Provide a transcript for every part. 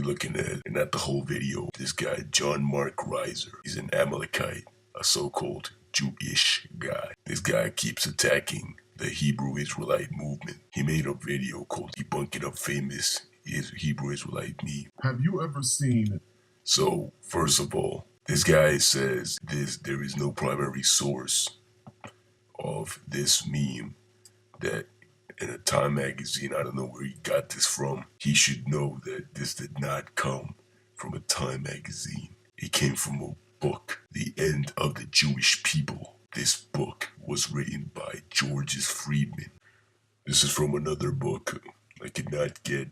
be looking at, and not the whole video, this guy, John Mark Reiser. He's an Amalekite, a so-called Jewish guy. This guy keeps attacking the Hebrew Israelite movement. He made a video called Debunking a Famous Hebrew Israelite Meme. Have you ever seen? So, first of all, this guy says there is no primary source of this meme that in a Time magazine. I don't know where he got this from. He should know that this did not come from a Time magazine. It came from a book, The End of the Jewish People. This book was written by George Friedmann. This is from another book. I could not get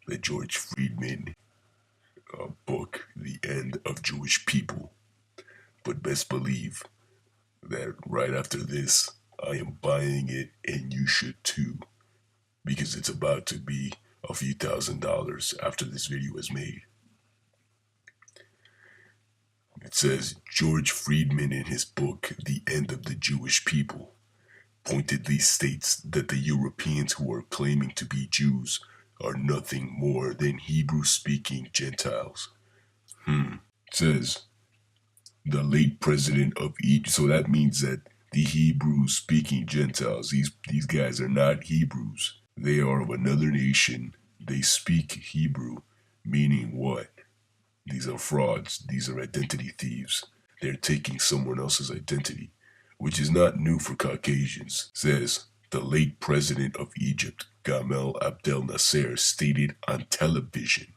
the George Friedmann book, The End of Jewish People. But best believe that right after this, I am buying it, and you should too, because it's about to be a few $1,000s after this video is made. It says, George Friedmann in his book, The End of the Jewish People, pointedly states that the Europeans who are claiming to be Jews are nothing more than Hebrew-speaking Gentiles. It says, the late president of Egypt, so that means that the Hebrew-speaking Gentiles, these guys are not Hebrews. They are of another nation. They speak Hebrew, meaning what? These are frauds. These are identity thieves. They're taking someone else's identity, which is not new for Caucasians. It says, the late president of Egypt, Gamal Abdel Nasser, stated on television.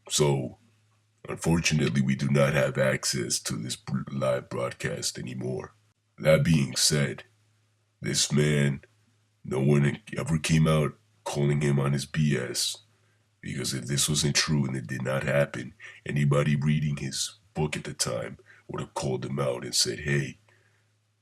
So, unfortunately, we do not have access to this live broadcast anymore. That being said, this man, no one ever came out calling him on his BS, because if this wasn't true and it did not happen, anybody reading his book at the time would have called him out and said, hey,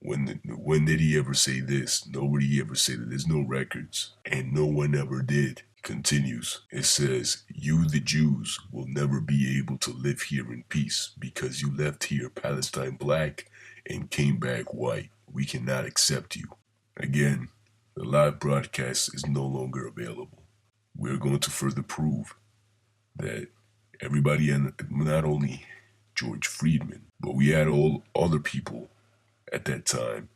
when did he ever say this? Nobody ever said that. There's no records, and no one ever did. Continues. It says, you, the Jews, will never be able to live here in peace because you left here Palestine black and came back white. We cannot accept you. Again, the live broadcast is no longer available. We're going to further prove that everybody, and not only George Friedmann, but we had all other people at that time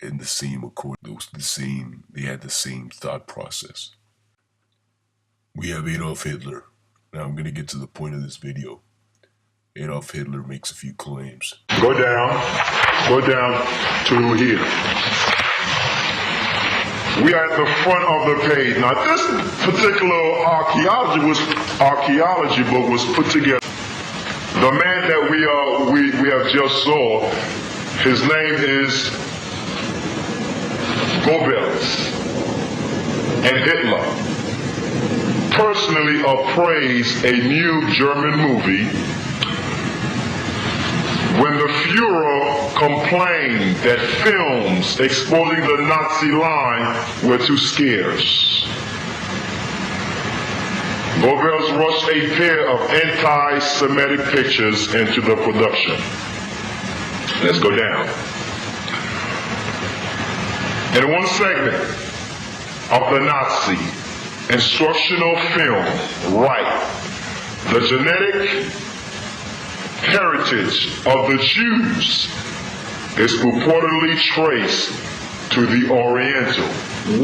in the same accord. They had the same thought process. We have Adolf Hitler. Now I'm going to get to the point of this video. Adolf Hitler makes a few claims. Go down to here. We are at the front of the page. Now this particular archaeology book was put together. The man that we have just saw, his name is Goebbels, and Hitler personally appraised a new German movie when the Fuhrer complained that films exposing the Nazi line were too scarce. Goebbels rushed a pair of anti-Semitic pictures into the production. Let's go down. In one segment of the Nazi instructional film, right, the genetic heritage of the Jews is purportedly traced to the Oriental.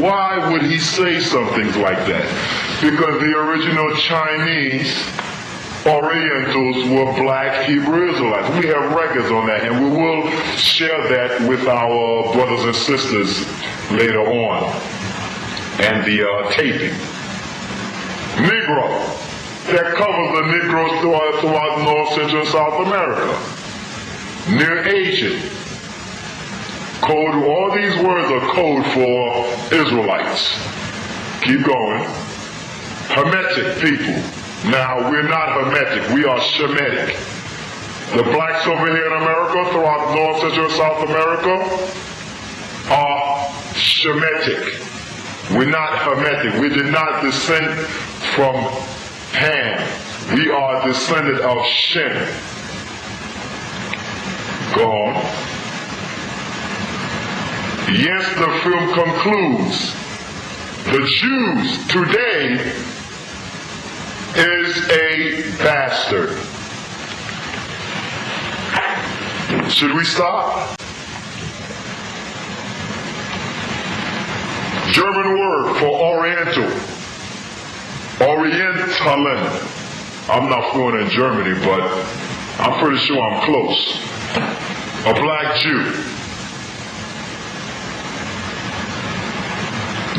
Why would he say something like that? Because the original Chinese Orientals were black Hebrew Israelites. We have records on that, and we will share that with our brothers and sisters later on, and the taping. Negro, that covers the Negroes throughout North, Central, and South America. Near Asian. Code, all these words are code for Israelites. Keep going. Hermetic people. Now, we're not Hermetic, we are Shemitic. The blacks over here in America, throughout North, Central, and South America, are Shemitic. We're not Hermetic. We did not descend from Ham. We are descended of Shem. Go on. Yes, the film concludes. The Jews today is a bastard. Should we stop? German word for Oriental. Orientalen. I'm not fluent in Germany, but I'm pretty sure I'm close. A black Jew.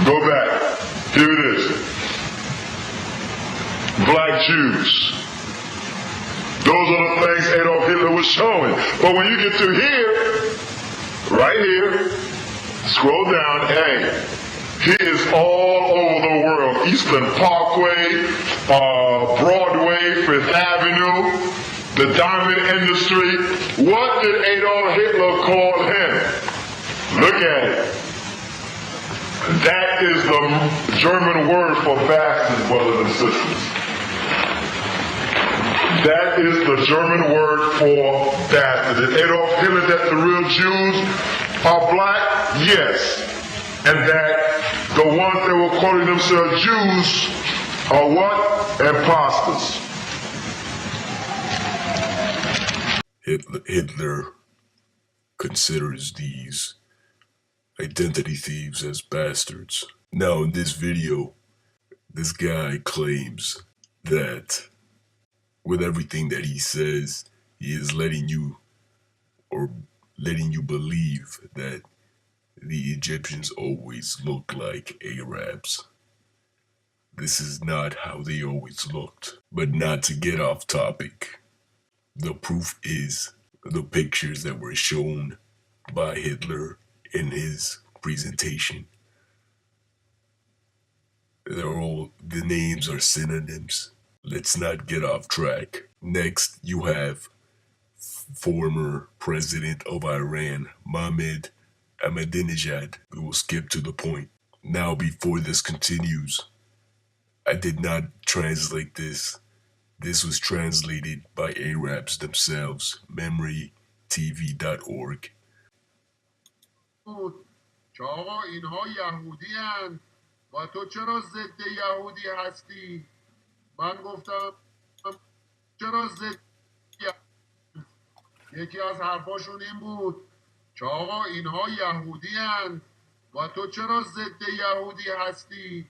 Go back. Here it is. Black Jews. Those are the things Adolf Hitler was showing. But when you get to here, right here, scroll down, hey, he is all over the world. Eastern Parkway, Broadway, Fifth Avenue, the diamond industry. What did Adolf Hitler call him? Look at it. That is the German word for bastard, brothers and sisters. That is the German word for bastard. Did Adolf Hitler that the real Jews are black? Yes. And that the ones that were calling themselves Jews are what? Imposters. Hitler considers these identity thieves as bastards. Now in this video, this guy claims that with everything that he says, he is letting you believe that the Egyptians always look like Arabs. This is not how they always looked. But not to get off topic, the proof is the pictures that were shown by Hitler in his presentation. The names are synonyms. Let's not get off track. Next, you have former president of Iran, Mahmoud Ahminejad. We will skip to the point. Now, before this continues, I did not translate this. This was translated by Arabs themselves, memorytv.org. که آقا اینها یهودی هن و تو چرا ضد یهودی هستی؟ من گفتم چرا ضد یکی از حرفاشون این بود که آقا اینها یهودی هن و تو چرا ضد یهودی هستی؟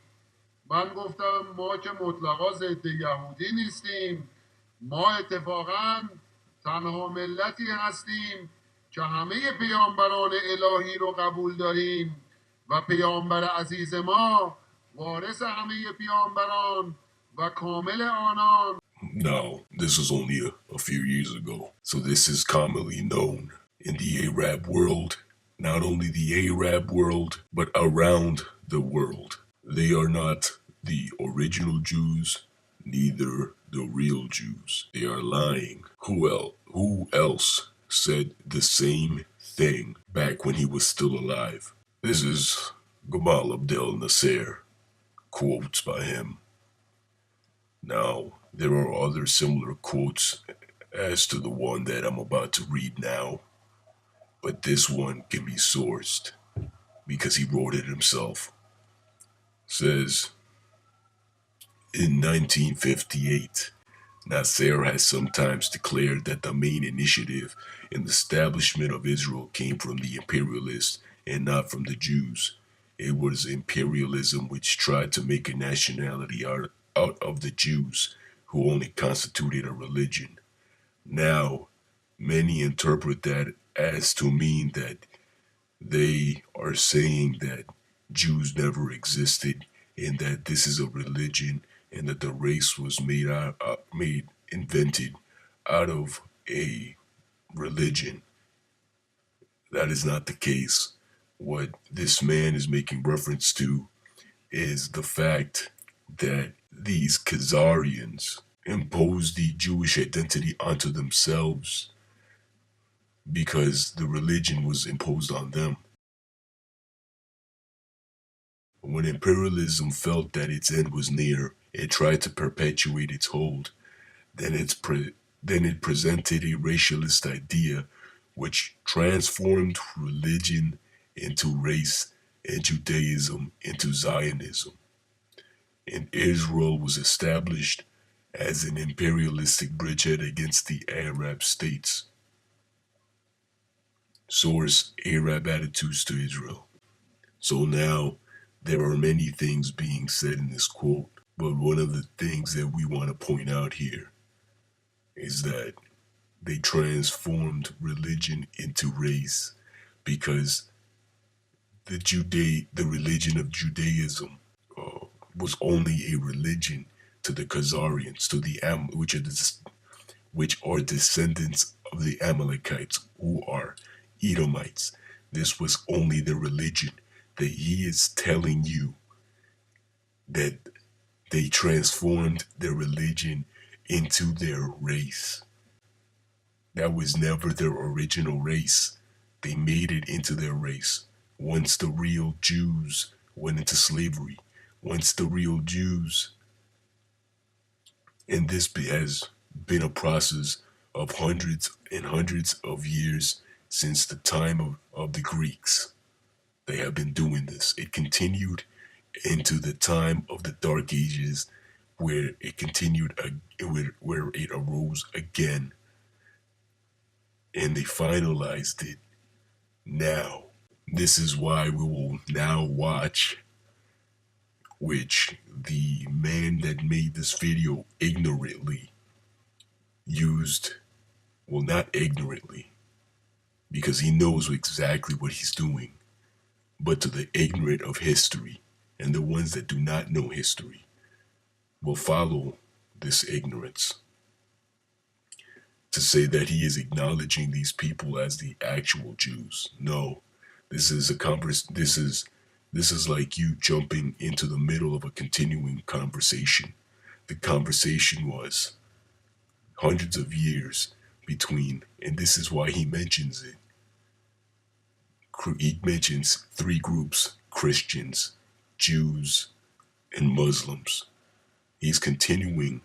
من گفتم ما که مطلقا ضد یهودی نیستیم، ما اتفاقا تنها ملتی هستیم که همه پیامبران الهی رو قبول داریم و پیامبر عزیز ما وارث همه پیامبران و کامل آنان. Now, this was only a few years ago, so this is commonly known in the Arab world, not only the Arab world, but around the world. They are not the original Jews, neither the real Jews. They are lying. Who else said the same thing back when he was still alive? This is Gamal Abdel Nasser, quotes by him. Now, there are other similar quotes as to the one that I'm about to read now, but this one can be sourced because he wrote it himself. It says, in 1958, Nasser has sometimes declared that the main initiative in the establishment of Israel came from the imperialists and not from the Jews. It was imperialism which tried to make a nationality out of the Jews, who only constituted a religion. Now, many interpret that as to mean that they are saying that Jews never existed and that this is a religion and that the race was invented out of a religion. That is not the case. What this man is making reference to is the fact that these Khazarians imposed the Jewish identity onto themselves because the religion was imposed on them. When imperialism felt that its end was near, it tried to perpetuate its hold. Then it presented a racialist idea which transformed religion into race and Judaism into Zionism. And Israel was established as an imperialistic bridgehead against the Arab states. Source: Arab attitudes to Israel. So now, there are many things being said in this quote, but one of the things that we want to point out here is that they transformed religion into race, because the religion of Judaism was only a religion to the Khazarians, to the which are descendants of the Amalekites, who are Edomites. This was only the religion. That he is telling you that they transformed their religion into their race. That was never their original race. They made it into their race. Once the real Jews went into slavery, once the real Jews, and this has been a process of hundreds and hundreds of years since the time of the Greeks. They have been doing this. It continued into the time of the Dark Ages, where it continued, where it arose again, and they finalized it now. This is why we will now watch, which the man that made this video ignorantly used, well, not ignorantly, because he knows exactly what he's doing, but to the ignorant of history, and the ones that do not know history will follow this ignorance, to say that he is acknowledging these people as the actual Jews. No, this is this is like you jumping into the middle of a continuing conversation. The conversation was hundreds of years between, and this is why he mentions it. He mentions three groups: Christians, Jews, and Muslims. He's continuing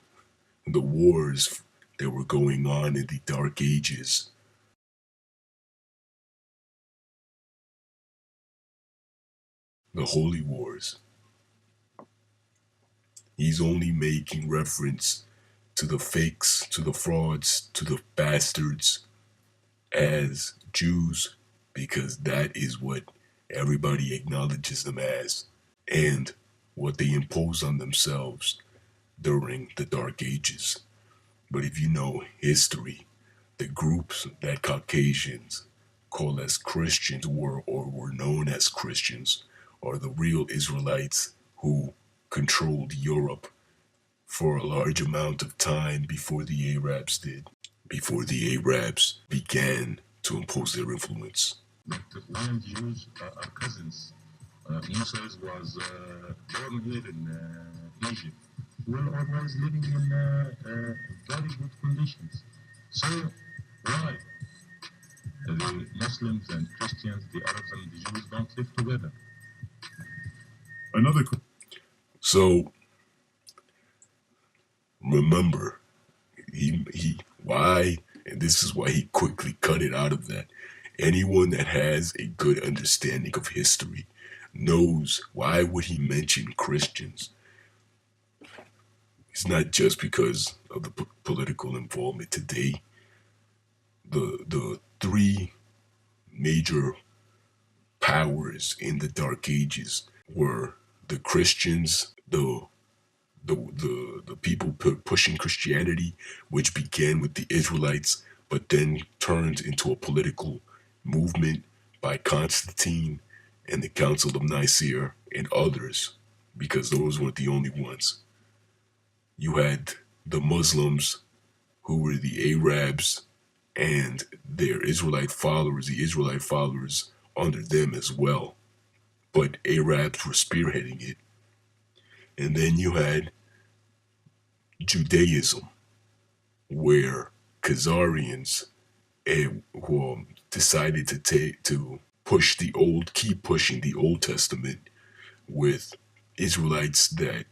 the wars that were going on in the Dark Ages. The Holy Wars. He's only making reference to the fakes, to the frauds, to the bastards as Jews, because that is what everybody acknowledges them as, and what they impose on themselves during the Dark Ages. But if you know history, the groups that Caucasians call as Christians were known as Christians are the real Israelites who controlled Europe for a large amount of time before the Arabs did, before the Arabs began to impose their influence. But while Jews are cousins, Moses was born here in Egypt. Well, always living in very good conditions. So why the Muslims and Christians, the Arabs and the Jews don't live together? So remember, why, and this is why he quickly cut it out of that. Anyone that has a good understanding of history knows why would he mention Christians. It's not just because of the political involvement today. The three major powers in the Dark Ages were the Christians, the people pushing Christianity, which began with the Israelites, but then turned into a political movement by Constantine and the Council of Nicaea and others, because those weren't the only ones. You had the Muslims, who were the Arabs, and their Israelite followers, the Israelite followers under them as well. But Arabs were spearheading it. And then you had Judaism, where Khazarians who decided to keep pushing the Old Testament, with Israelites that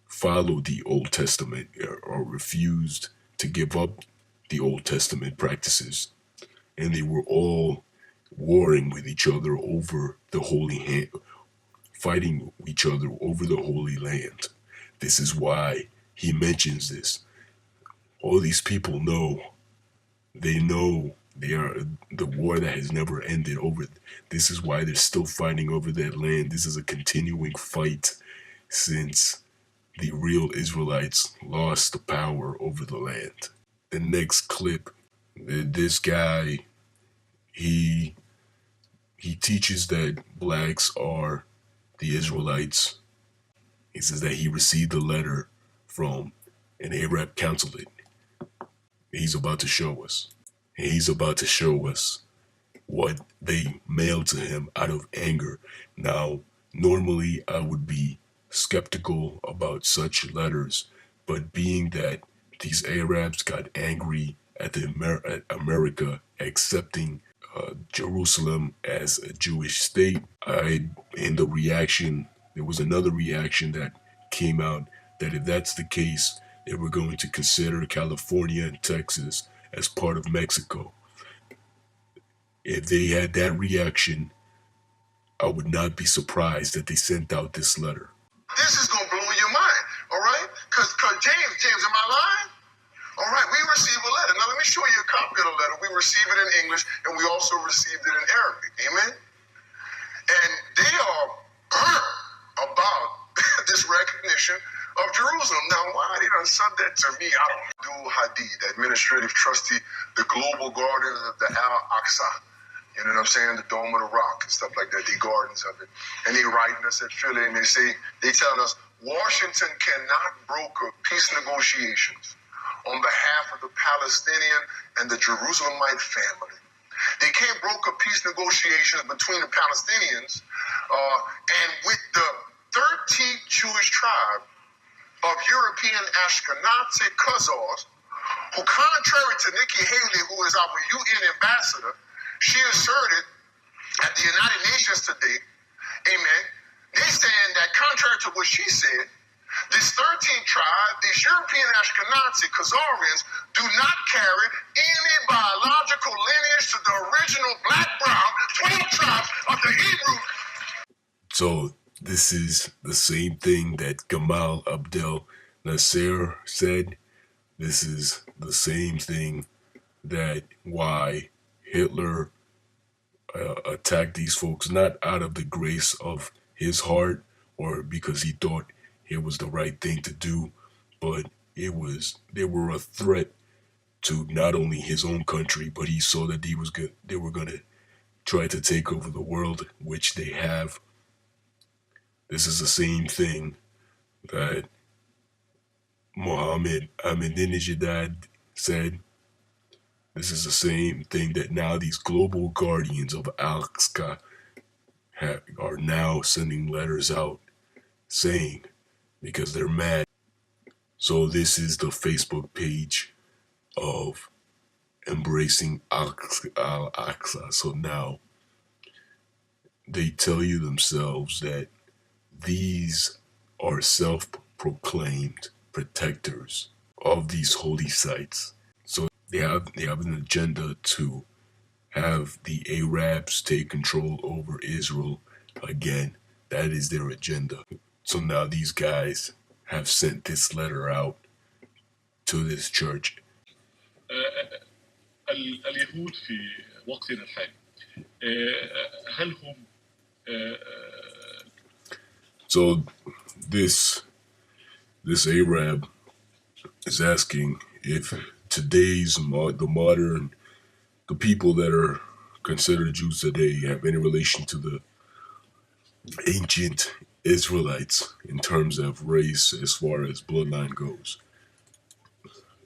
followed the Old Testament or refused to give up the Old Testament practices, and they were all warring with each other over the Holy Land, fighting each other over the Holy Land. This is why he mentions this. All these people know. They know they are the war that has never ended over. This is why they're still fighting over that land. This is a continuing fight since the real Israelites lost the power over the land. The next clip, this guy, he teaches that blacks are the Israelites. He says that he received a letter from an Arab consulate. He's about to show us. He's about to show us what they mailed to him out of anger. Now, normally I would be skeptical about such letters, but being that these Arabs got angry at at America accepting Jerusalem as a Jewish state, there was another reaction that came out that if that's the case, they were going to consider California and Texas as part of Mexico. If they had that reaction, I would not be surprised that they sent out this letter. This is going to blow your mind, all right? Because James, am I lying? All right, we received a letter. Now, let me show you a copy of the letter. We received it in English, and we also received it in Arabic. Amen? And they are burnt about this recognition of Jerusalem. Now, why they done said that to me? I don't know. Hadi, the administrative trustee, the global guardian of the Al-Aqsa. You know what I'm saying? The Dome of the Rock and stuff like that, the gardens of it. And they writing us at Philly, and they telling us, Washington cannot broker peace negotiations on behalf of the Palestinian and the Jerusalemite family. They can't broker peace negotiations between the Palestinians and with the 13th Jewish tribe of European Ashkenazi Khazars, who, contrary to Nikki Haley, who is our UN ambassador, she asserted at the United Nations today, amen, they saying that contrary to what she said, this 13th tribe, these European Ashkenazi Khazarians, do not carry any biological lineage to the original black-brown 12 tribes of the Hebrew. So this is the same thing that Gamal Abdel Nasser said. This is the same thing that why Hitler attacked these folks, not out of the grace of his heart or because he thought it was the right thing to do, but they were a threat to not only his own country, but he saw that they were going to try to take over the world, which they have. This is the same thing that Mahmoud Ahminejad said. This is the same thing that now these global guardians of Al-Aqsa are now sending letters out saying, because they're mad. So this is the Facebook page of Embracing Al-Aqsa. So now they tell you themselves that these are self-proclaimed protectors of these holy sites. So they have an agenda to have the Arabs take control over Israel again. That is their agenda. So now these guys have sent this letter out to this church. اليهود في وقتنا الحالي هل هم So this Arab is asking if today's the people that are considered Jews today have any relation to the ancient Israelites in terms of race as far as bloodline goes.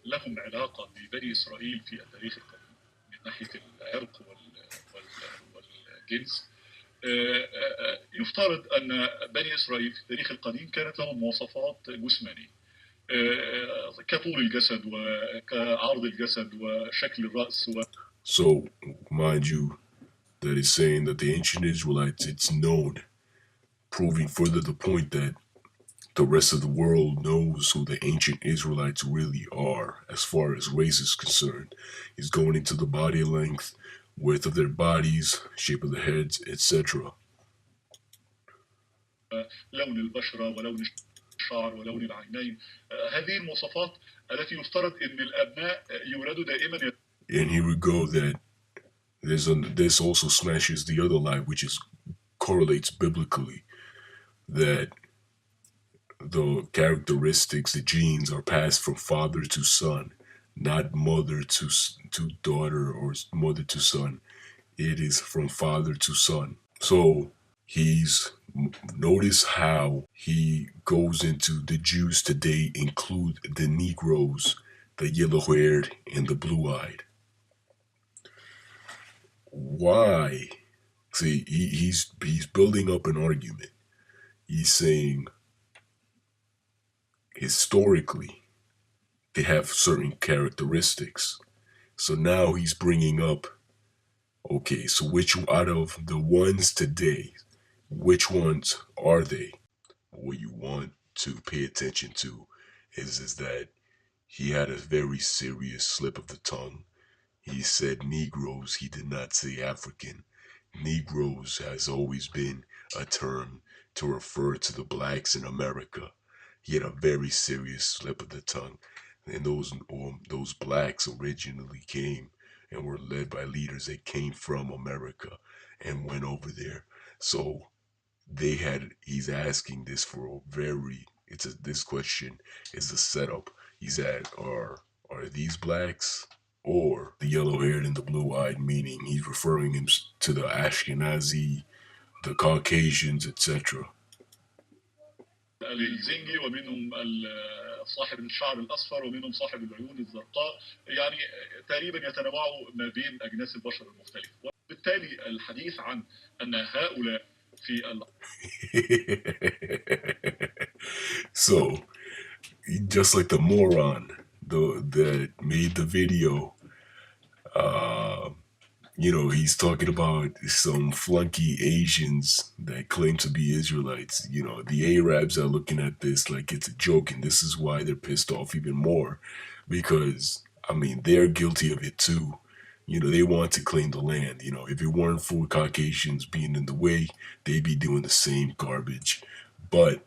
لهم علاقة ببني إسرائيل في التاريخ القديم من ناحية العرق والجنس. يفترض أن بني إسرائيل في التاريخ القديم كانت لهم مواصفات جسمانية كطول الجسد وكعرض الجسد وشكل الرأس. So, mind you, that is saying that the ancient Israelites, it's known, proving further the point that the rest of the world knows who the ancient Israelites really are as far as race is concerned. Is going into the body length, width of their bodies, shape of the heads, etc. لون البشرة ولون الشعر ولون العينين. هذه المواصفات التي يفترض أن الأبناء يولدوا دائما. And here we go that this also smashes the other lie, which is correlates biblically, that the characteristics, the genes, are passed from father to son, not mother to daughter or mother to son. It is from father to son. So notice how he goes into the Jews today include the Negroes, the yellow-haired, and the blue-eyed. Why? See, he's building up an argument. He's saying historically they have certain characteristics. So now he's bringing up, okay, so which out of the ones today, which ones are they? What you want to pay attention to is that he had a very serious slip of the tongue. He said Negroes, he did not say African. Negroes has always been a term to refer to the blacks in America. He had a very serious slip of the tongue. And those blacks originally came and were led by leaders that came from America and went over there. So he's asking this for this question is a setup. He's at, are these blacks or the yellow-haired and the blue-eyed, meaning he's referring him to the Ashkenazi, the Caucasians, etc. الزنجي ومنهم صاحب الشعر الأصفر ومنهم صاحب العيون الزرقاء، يعني تقريبا يتنوعوا ما بين أجناس البشر المختلفة. وبالتالي الحديث عن أن هؤلاء في So, just like the moron that made the video, he's talking about some flunky Asians that claim to be Israelites. The Arabs are looking at this like it's a joke, and this is why they're pissed off even more, because, they're guilty of it too. They want to claim the land. If it weren't for Caucasians being in the way, they'd be doing the same garbage. But,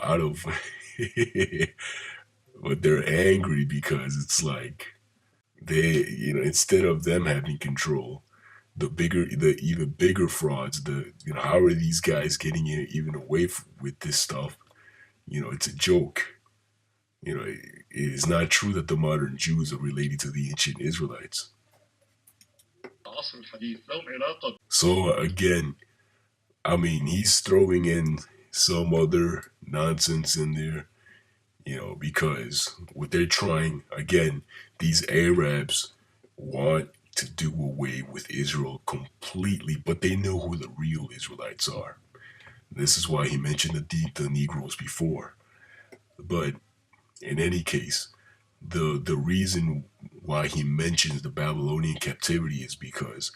out of, but they're angry because it's like, instead of them having control, the even bigger frauds, how are these guys getting even away with this stuff? It's a joke. It is not true that the modern Jews are related to the ancient Israelites. So again, he's throwing in some other nonsense in there, because what they're trying, again, these Arabs want to do away with Israel completely, but they know who the real Israelites are. This is why he mentioned the Negroes before. But in any case, the reason why he mentions the Babylonian captivity is because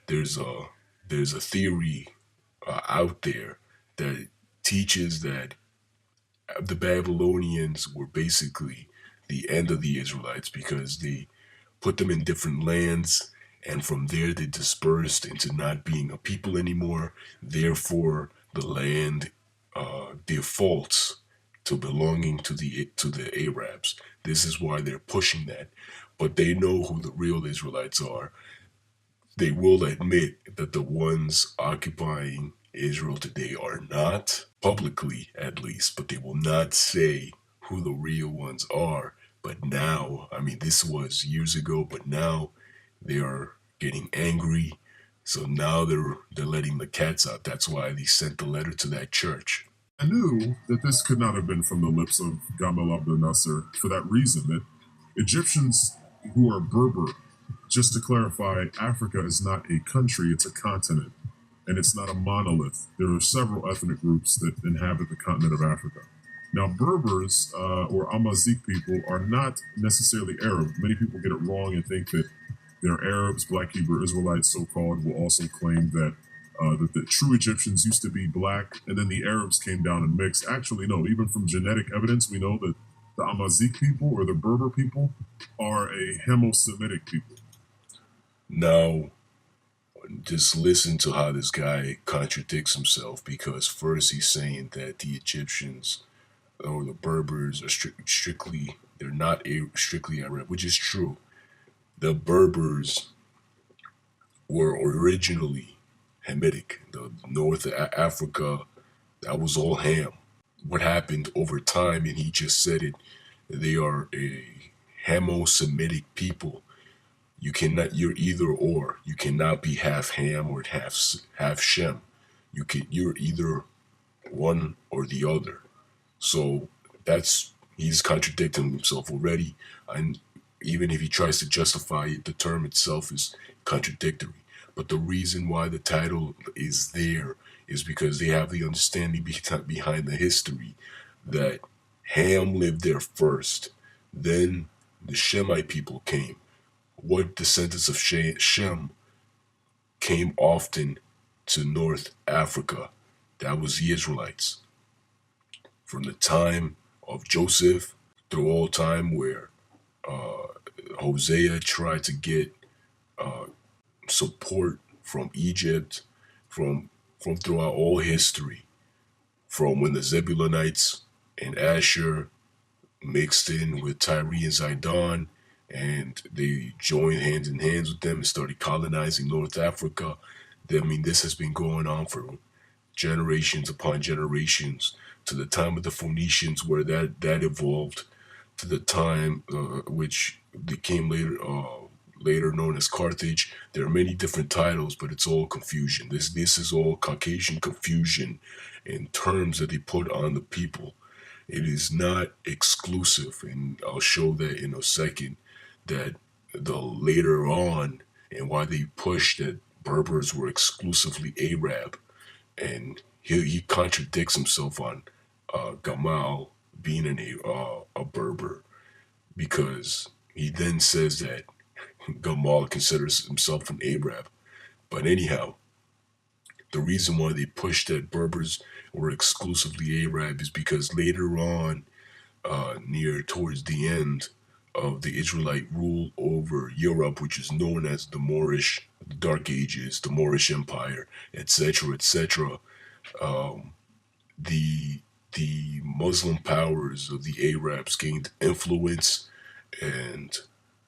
there's a theory out there that teaches that the Babylonians were basically the end of the Israelites, because they put them in different lands, and from there they dispersed into not being a people anymore. Therefore, the land defaults to belonging to the Arabs. This is why they're pushing that. But they know who the real Israelites are. They will admit that the ones occupying Israel today are not, publicly at least, but they will not say who the real ones are. But now, this was years ago, but now they are getting angry. So now they're letting the cats out. That's why they sent the letter to that church. I knew that this could not have been from the lips of Gamal Abdel Nasser for that reason, that Egyptians who are Berber, just to clarify, Africa is not a country, it's a continent, and it's not a monolith. There are several ethnic groups that inhabit the continent of Africa. Now, Berbers or Amazigh people are not necessarily Arab. Many people get it wrong and think that they're Arabs. Black Hebrew Israelites, so-called, will also claim that the true Egyptians used to be black, and then the Arabs came down and mixed. Actually, no, even from genetic evidence, we know that the Amazigh people or the Berber people are a Hemo-Semitic people. Now, just listen to how this guy contradicts himself, because first he's saying that the Egyptians or the Berbers are strictly, they're not strictly Arab, which is true. The Berbers were originally Hamitic. The North Africa, that was all Ham. What happened over time, and he just said it, they are a Hamo-Semitic people. You cannot, you're either or. You cannot be half Ham or half Shem. You're either one or the other. So he's contradicting himself already, and even if he tries to justify it, the term itself is contradictory. But the reason why the title is there is because they have the understanding behind the history that Ham lived there first, then the Shemite people came. What descendants of Shem came often to North Africa? That was the Israelites. From the time of Joseph through all time where Hosea tried to get support from Egypt, from throughout all history, from when the Zebulonites and Asher mixed in with Tyre and Zidon, and they joined hands in hands with them and started colonizing North Africa. I mean, this has been going on for generations upon generations, to the time of the Phoenicians, where that evolved to the time which became later known as Carthage. There are many different titles, but it's all confusion. This is all Caucasian confusion in terms that they put on the people. It is not exclusive, and I'll show that in a second, that the later on, and why they pushed that Berbers were exclusively Arab, and he contradicts himself on Gamal being a Berber, because he then says that Gamal considers himself an Arab. But anyhow, the reason why they pushed that Berbers were exclusively Arab is because later on, near towards the end of the Israelite rule over Europe, which is known as the Moorish, the Dark Ages, the Moorish Empire, etc., etc., the Muslim powers of the Arabs gained influence, and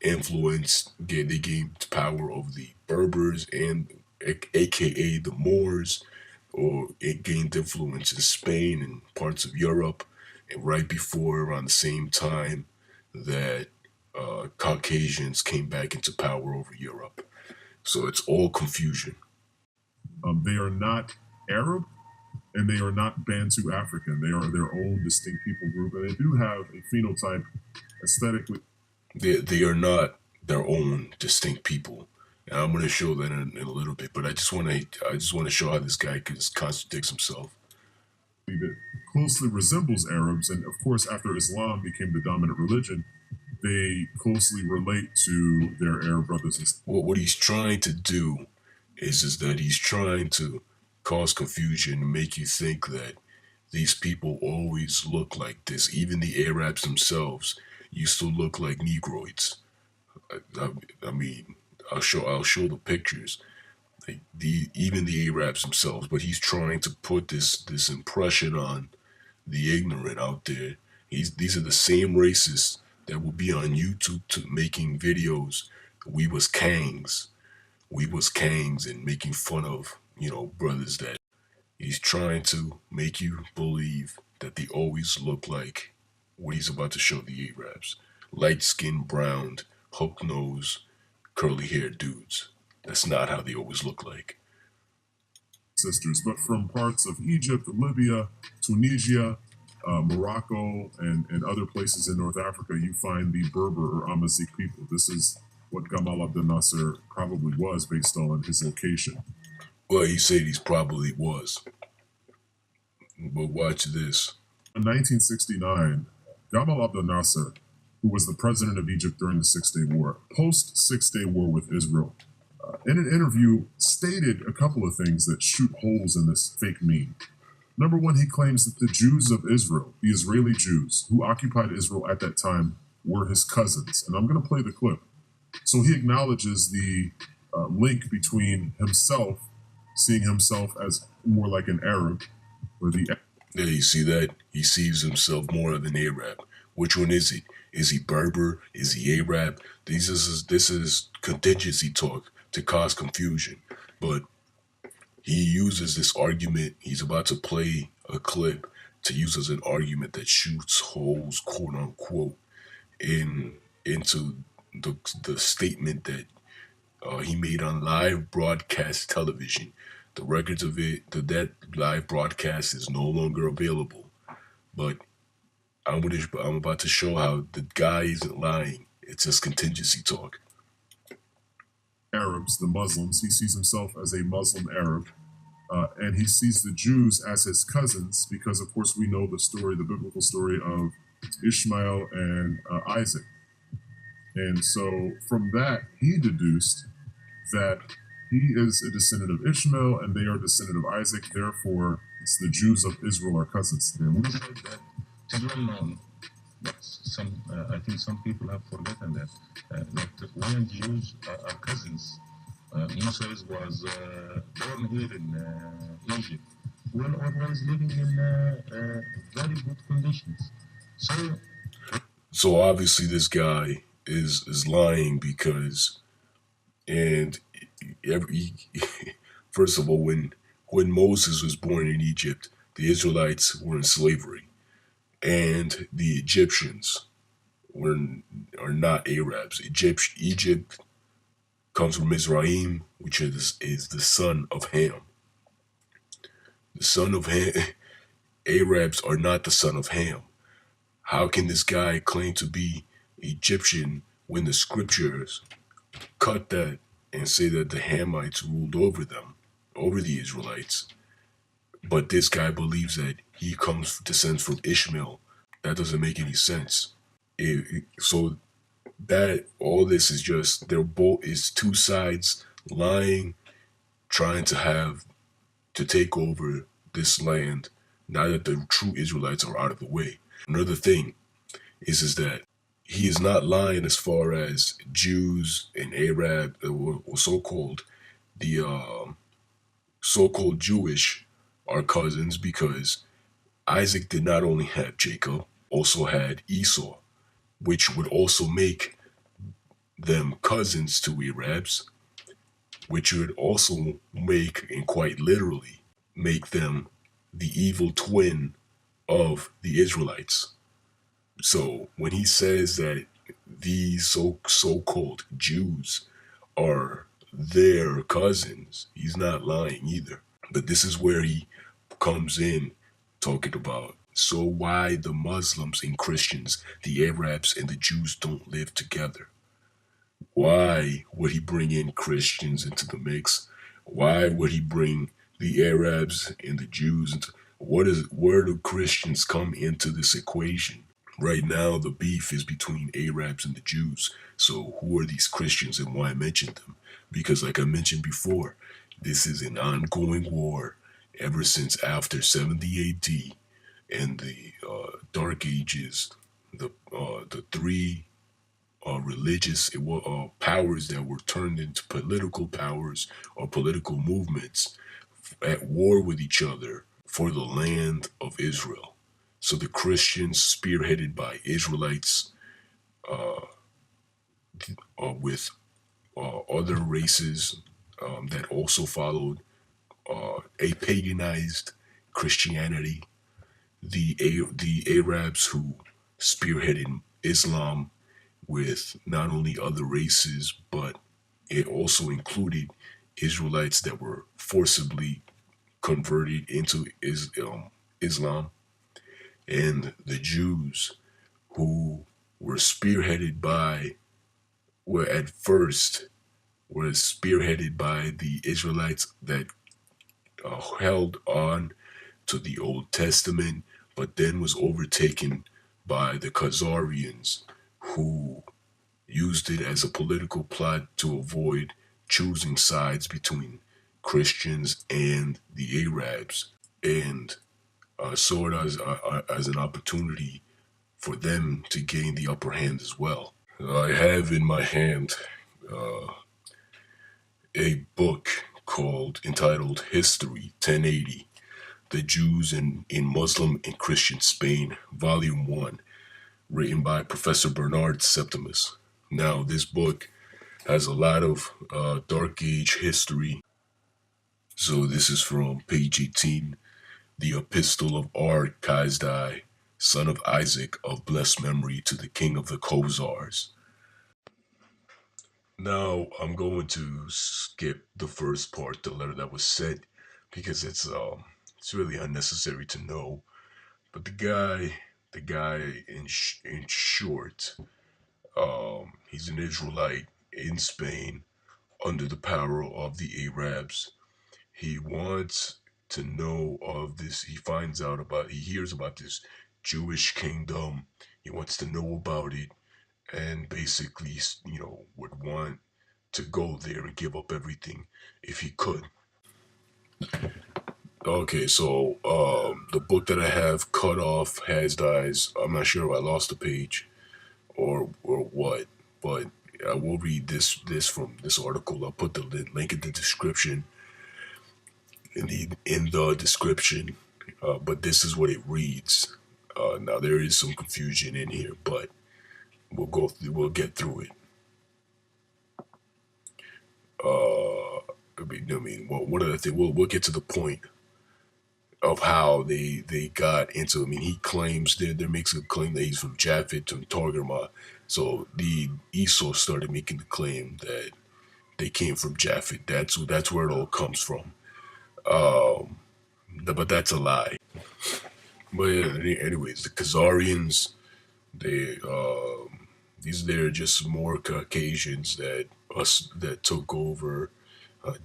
they gained power over the Berbers, and aka the Moors, or it gained influence in Spain and parts of Europe, and right before, around the same time that Caucasians came back into power over Europe. So it's all confusion. They are not Arab, and they are not Bantu African. They are their own distinct people group, and they do have a phenotype aesthetically. They are not their own distinct people, and I'm going to show that in a little bit. But I just want to show how this guy contradicts himself. That closely resembles Arabs, and of course, after Islam became the dominant religion, they closely relate to their Arab brothers and sisters. What he's trying to do is that he's trying to cause confusion and make you think that these people always look like this. Even the Arabs themselves used to look like Negroids. I mean, I'll show the pictures. Like even the Arabs themselves, but he's trying to put this impression on the ignorant out there. These are the same racists that will be on YouTube making videos. We was Kangs, and making fun of brothers that he's trying to make you believe that they always look like what he's about to show the Arabs: light-skinned, browned, hook nose, curly haired dudes. That's not how they always look like. Sisters, but from parts of Egypt, Libya, Tunisia, Morocco, and other places in North Africa, you find the Berber or Amazigh people. This is what Gamal Abdel Nasser probably was based on his location. Well, he said he probably was. But watch this. In 1969, Gamal Abdel Nasser, who was the president of Egypt during the Six-Day War, post-Six-Day War with Israel, in an interview, stated a couple of things that shoot holes in this fake meme. Number one, he claims that the Jews of Israel, the Israeli Jews who occupied Israel at that time, were his cousins. And I'm going to play the clip. So he acknowledges the link between himself, seeing himself as more like an Arab, or the Yeah, you see that? He sees himself more of an Arab. Which one is he? Is he Berber? Is he Arab? This is contingency talk to cause confusion. But he uses this argument. He's about to play a clip to use as an argument that shoots holes, quote unquote, in into the statement that he made on live broadcast television. The records of that live broadcast is no longer available. But I'm about to show how the guy isn't lying. It's just contingency talk. Arabs, the Muslims, he sees himself as a Muslim Arab. And he sees the Jews as his cousins because, of course, we know the story, the biblical story of Ishmael and Isaac. And so from that, he deduced that he is a descendant of Ishmael and they are a descendant of Isaac. Therefore, it's the Jews of Israel are cousins. Yeah, we said that it's well known, but I think some people have forgotten that when Jews are cousins. Musa was born here in Egypt. Well, always living in very good conditions. So obviously this guy is lying because, and first of all, when Moses was born in Egypt, the Israelites were in slavery, and the Egyptians are not Arabs. Egypt comes from Mizraim, which is the son of Ham. The son of Ham. Arabs are not the son of Ham. How can this guy claim to be Egyptian when the scriptures cut that and say that the Hamites ruled over them, over the Israelites? But this guy believes that he descends from Ishmael. That doesn't make any sense. So that all this is just is two sides lying, trying to take over this land now that the true Israelites are out of the way. Another thing is that he is not lying as far as Jews and Arab or so-called so-called Jewish are cousins, because Isaac did not only have Jacob, also had Esau, which would also make them cousins to Arabs, which would also make, and quite literally, make them the evil twin of the Israelites. So when he says that these so-called Jews are their cousins, he's not lying either. But this is where he comes in talking about, so why the Muslims and Christians, the Arabs and the Jews don't live together? Why would he bring in Christians into the mix? Why would he bring the Arabs and the Jews into, where do Christians come into this equation? Right now, the beef is between Arabs and the Jews. So who are these Christians and why I mentioned them? Because like I mentioned before, this is an ongoing war ever since after 70 AD and the Dark Ages, the three religious powers that were turned into political powers or political movements at war with each other for the land of Israel. So the Christians, spearheaded by Israelites, with other races that also followed a paganized Christianity, the Arabs who spearheaded Islam with not only other races, but it also included Israelites that were forcibly converted into Islam, and the Jews who were spearheaded by the Israelites that held on to the Old Testament, but then was overtaken by the Khazarians, who used it as a political plot to avoid choosing sides between Christians and the Arabs, and saw it as an opportunity for them to gain the upper hand as well. I have in my hand a book entitled History 1080 The Jews in Muslim and Christian Spain, Volume 1, written by Professor Bernard Septimus. Now, this book has a lot of Dark Age history. So this is from page 18, the Epistle of R. Chasdai, son of Isaac of blessed memory, to the king of the Khazars. Now, I'm going to skip the first part, the letter that was sent, because it's really unnecessary to know. But the guy in short, he's an Israelite in Spain under the power of the Arabs. He wants to know of this. He hears about this Jewish kingdom. He wants to know about it, and basically, would want to go there and give up everything if he could. Okay, so the book that I have cut off has dies. I'm not sure if I lost a page or what, but I will read this from this article. I'll put the link in the description. In the description, but this is what it reads. Now there is some confusion in here, but we'll get through it. One other thing, we'll get to the point of how they got into. He claims there makes a claim that he's from Japheth to Targama. So the Esau started making the claim that they came from Japheth. That's where it all comes from. But that's a lie. But anyways, the Khazarians, they're just more Caucasians that took over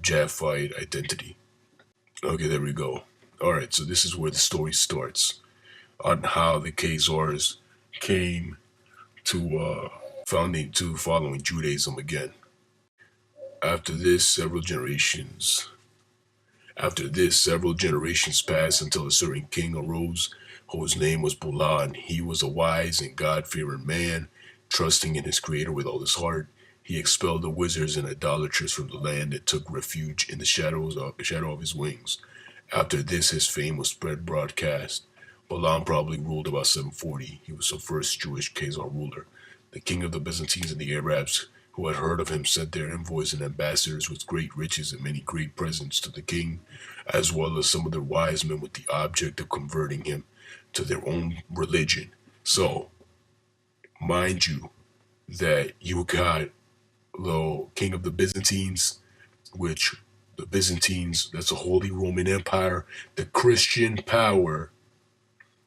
Japhite identity. Okay, there we go. All right, so this is where the story starts on how the Khazars came to following Judaism again. After this, several generations passed until a certain king arose, whose name was Bulan. He was a wise and God-fearing man, trusting in his creator with all his heart. He expelled the wizards and idolaters from the land and took refuge in the shadow of his wings. After this, his fame was spread broadcast. Bulan probably ruled about 740. He was the first Jewish Khazar ruler. The king of the Byzantines and the Arabs, who had heard of him, sent their envoys and ambassadors with great riches and many great presents to the king, as well as some of their wise men, with the object of converting him to their own religion. So, mind you, that you got the king of the Byzantines, which the Byzantines, that's a Holy Roman Empire, the Christian power,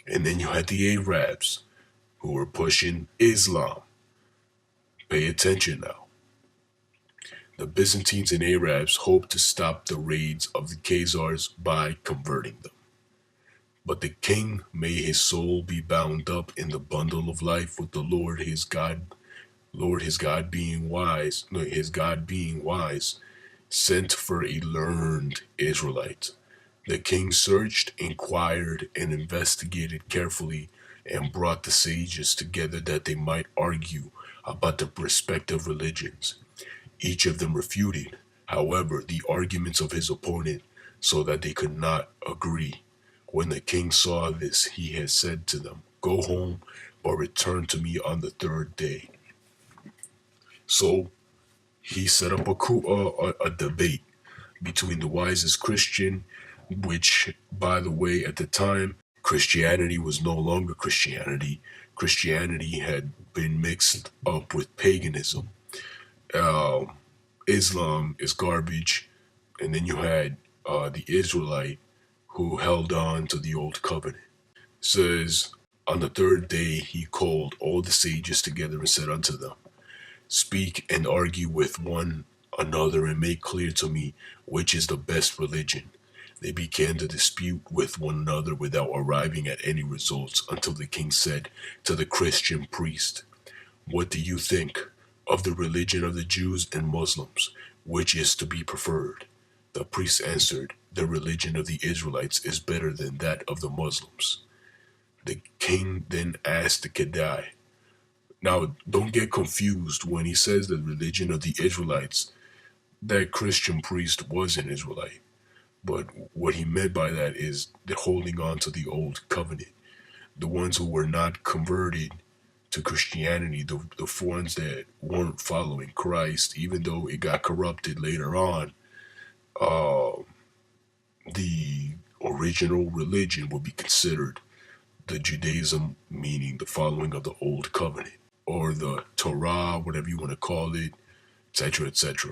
and then you had the Arabs, who were pushing Islam. Pay attention now. The Byzantines and Arabs hoped to stop the raids of the Khazars by converting them. But the king, may his soul be bound up in the bundle of life with the Lord his God being wise, sent for a learned Israelite. The king searched, inquired, and investigated carefully, and brought the sages together that they might argue about their respective religions. Each of them refuted, however, the arguments of his opponent, so that they could not agree. When the king saw this, he had said to them, "Go home, but return to me on the third day." So he set up a debate between the wisest Christian, which, by the way, at the time, Christianity was no longer Christianity. Christianity had been mixed up with paganism. Islam is garbage. And then you had the Israelite who held on to the old covenant. It says, on the third day he called all the sages together and said unto them, "Speak and argue with one another and make clear to me which is the best religion." They began to dispute with one another without arriving at any results, until the king said to the Christian priest, "What do you think of the religion of the Jews and Muslims? Which is to be preferred?" The priest answered, "The religion of the Israelites is better than that of the Muslims." The king then asked the Khazar. Now, don't get confused when he says the religion of the Israelites. That Christian priest was an Israelite. But what he meant by that is they're holding on to the old covenant. The ones who were not converted to Christianity, the ones that weren't following Christ, even though it got corrupted later on, uh, the original religion would be considered the Judaism, meaning the following of the old covenant, or the Torah, whatever you want to call it, etc., etc.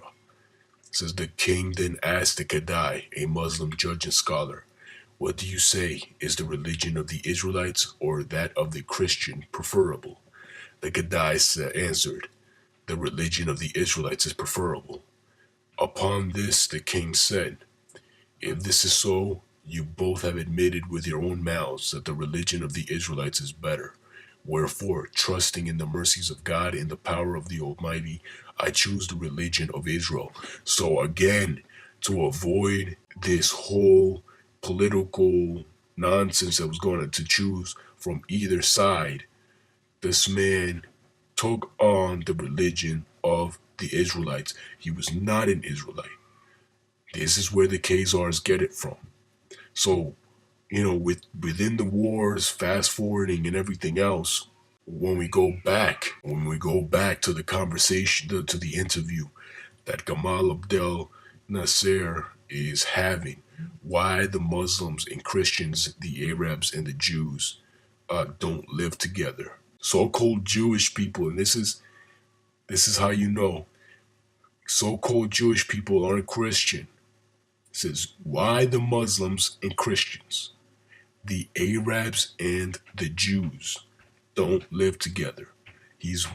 It says the king then asked the Khazar, a Muslim judge and scholar, "What do you say? Is the religion of the Israelites or that of the Christian preferable?" The Khazar answered, "The religion of the Israelites is preferable." Upon this, the king said, "If this is so, you both have admitted with your own mouths that the religion of the Israelites is better. Wherefore, trusting in the mercies of God and the power of the Almighty, I choose the religion of Israel." So again, to avoid this whole political nonsense that was going to choose from either side, this man took on the religion of the Israelites. He was not an Israelite. This is where the Khazars get it from. So, within the wars, fast forwarding and everything else, when we go back to the conversation, to the interview that Gamal Abdel Nasser is having, why the Muslims and Christians, the Arabs and the Jews, don't live together. So-called Jewish people, and this is how you know, so-called Jewish people aren't Christian. It says, why the Muslims and Christians, the Arabs and the Jews don't live together. He's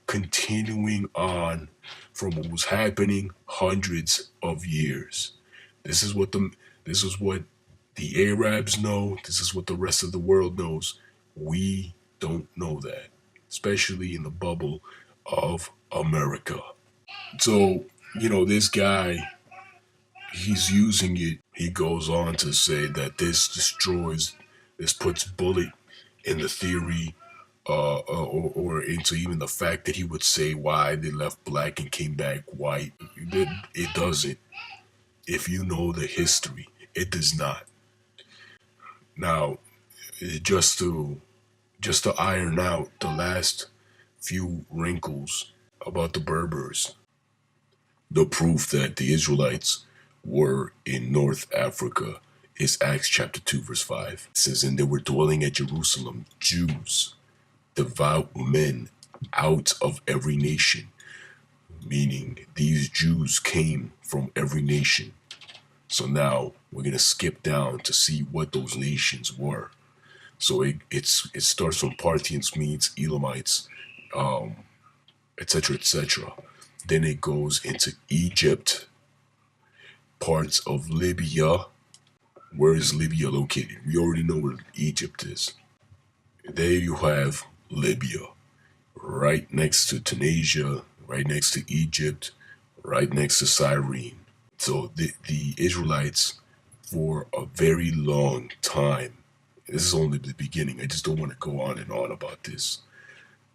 continuing on from what was happening hundreds of years. This is what the Arabs know. This is what the rest of the world knows. We don't know that, especially in the bubble of America. So, this guy, he's using it. He goes on to say that this puts bullet in the theory, or into even the fact that he would say why they left black and came back white. It doesn't. If you know the history, it does not. Now, just to iron out the last few wrinkles about the Berbers, the proof that the Israelites were in North Africa is Acts chapter 2 verse 5. It says, "And there were dwelling at Jerusalem Jews, devout men out of every nation," meaning these Jews came from every nation. So now we're going to skip down to see what those nations were. So it starts from Parthians, Medes, Elamites, etc., etc. Then it goes into Egypt, parts of Libya. Where is Libya located? We already know where Egypt is. There you have Libya, right next to Tunisia, right next to Egypt, right next to Cyrene. So the Israelites, for a very long time, this is only the beginning, I just don't want to go on and on about this,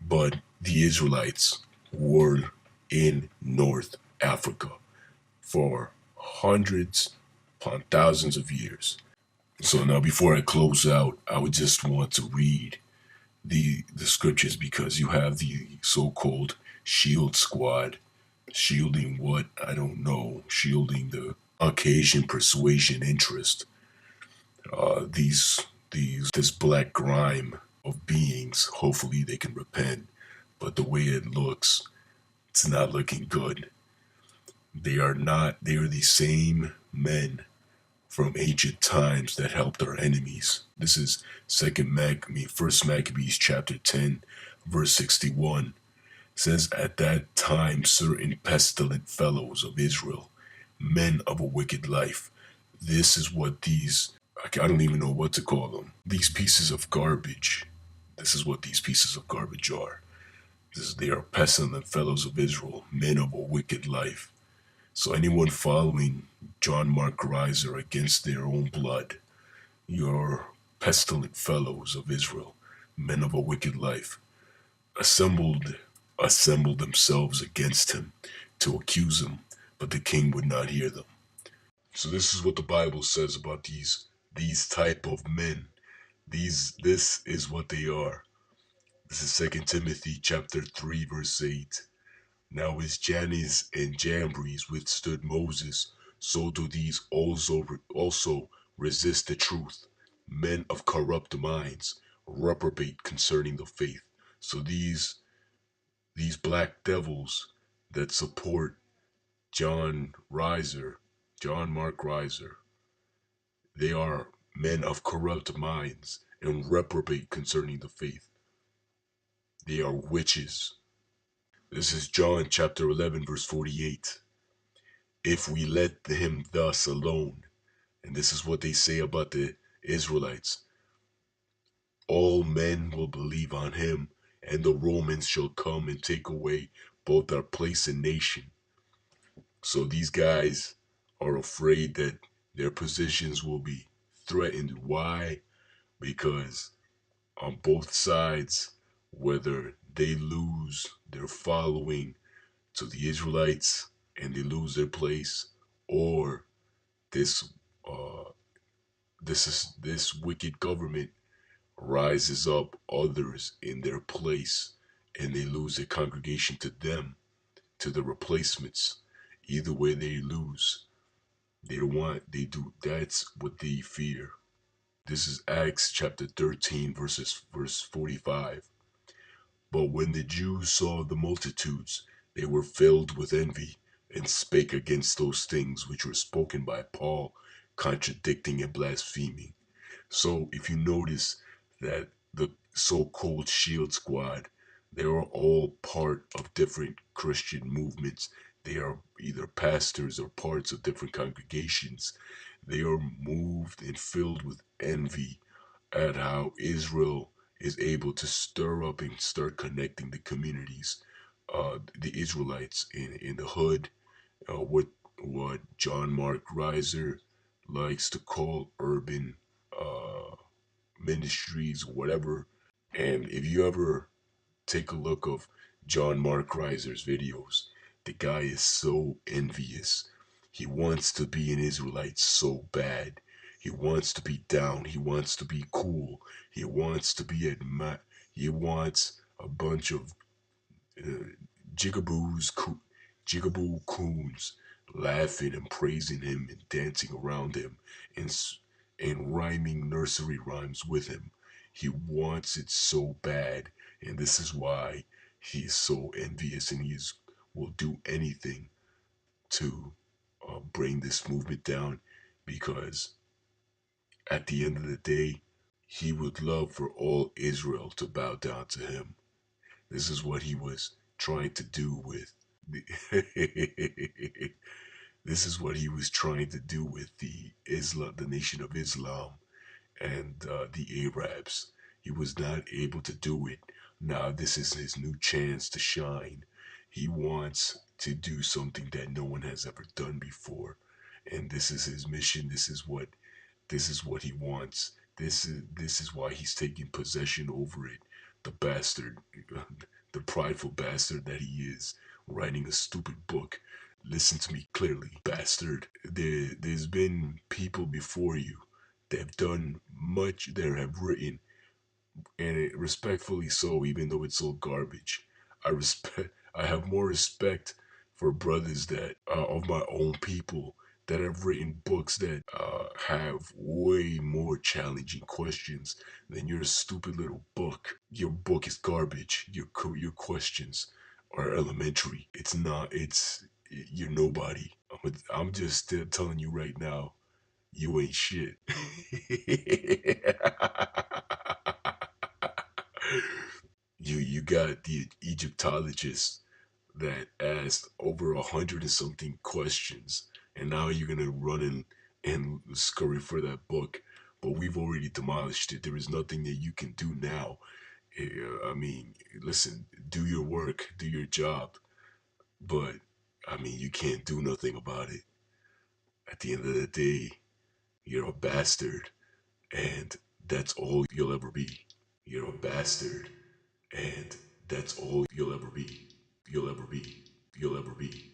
but the Israelites were in North Africa for hundreds upon thousands of years. So now before I close out, I would just want to read the scriptures, because you have the so-called shield squad shielding what? I don't know. Shielding the Caucasian persuasion interest. This black grime of beings, hopefully they can repent. But the way it looks, it's not looking good. They are the same men from ancient times that helped our enemies. This is First Maccabees chapter 10, verse 61. It says, "At that time certain pestilent fellows of Israel, men of a wicked life." This is what I don't even know what to call them. These pieces of garbage. This is what these pieces of garbage are. They are pestilent fellows of Israel, men of a wicked life. So anyone following John Mark Reiser against their own blood, you're pestilent fellows of Israel, men of a wicked life, assembled themselves against him to accuse him, but the king would not hear them. So this is what the Bible says about these type of men. This is what they are. This is 2 Timothy chapter 3 verse 8. Now as Jannes and Jambres withstood Moses, so do these also resist the truth. Men of corrupt minds reprobate concerning the faith. So these black devils that support John Mark Reiser, they are men of corrupt minds and reprobate concerning the faith. They are witches. This is John chapter 11 verse 48. If we let him thus alone, and this is what they say about the Israelites, all men will believe on him, and the Romans shall come and take away both our place and nation. So these guys are afraid that their positions will be threatened. Why? Because on both sides, whether they lose their following to the Israelites and they lose their place, or this uh, this wicked government rises up others in their place and they lose their congregation to them, to the replacements. Either way they lose. They don't want, they do, that's what they fear. This is Acts chapter 13 verse 45. But when the Jews saw the multitudes, they were filled with envy, and spake against those things which were spoken by Paul, contradicting and blaspheming. So if you notice that the so-called Shield Squad, they are all part of different Christian movements. They are either pastors or parts of different congregations. They are moved and filled with envy at how Israel is able to stir up and start connecting the communities, the Israelites in the hood, what John Mark Reiser likes to call urban uh, ministries, whatever. And if you ever take a look of John Mark Reiser's videos, the guy is so envious. He wants to be an Israelite so bad. He wants to be down. He wants to be cool. He wants to be he wants a bunch of uh, jigaboos, jigaboo coons laughing and praising him and dancing around him and and rhyming nursery rhymes with him. He wants it so bad, and this is why he's so envious and will do anything to bring this movement down, because at the end of the day, he would love for all Israel to bow down to him. This is what he was trying to do with the this is what he was trying to do with the Nation of Islam, and the Arabs. He was not able to do it. Now this is his new chance to shine. He wants to do something that no one has ever done before, and this is his mission. This is what he wants. This is why he's taking possession over it. The bastard, the prideful bastard that he is, writing a stupid book. Listen to me clearly, bastard. There's been people before you that have done much, that have written, and respectfully so, even though it's all garbage. I have more respect for brothers that of my own people that have written books that have way more challenging questions than your stupid little book. Your book is garbage. Your questions are elementary. It's not. You're nobody. I'm just telling you right now. You ain't shit. You got the Egyptologists that asked over 100 and something questions, and now you're gonna run and scurry for that book. But we've already demolished it. There is nothing that you can do now. I mean, listen, do your work, do your job, but I mean, you can't do nothing about it. At the end of the day, you're a bastard, and that's all you'll ever be. You're a bastard, and that's all you'll ever be. You'll ever be. You'll ever be.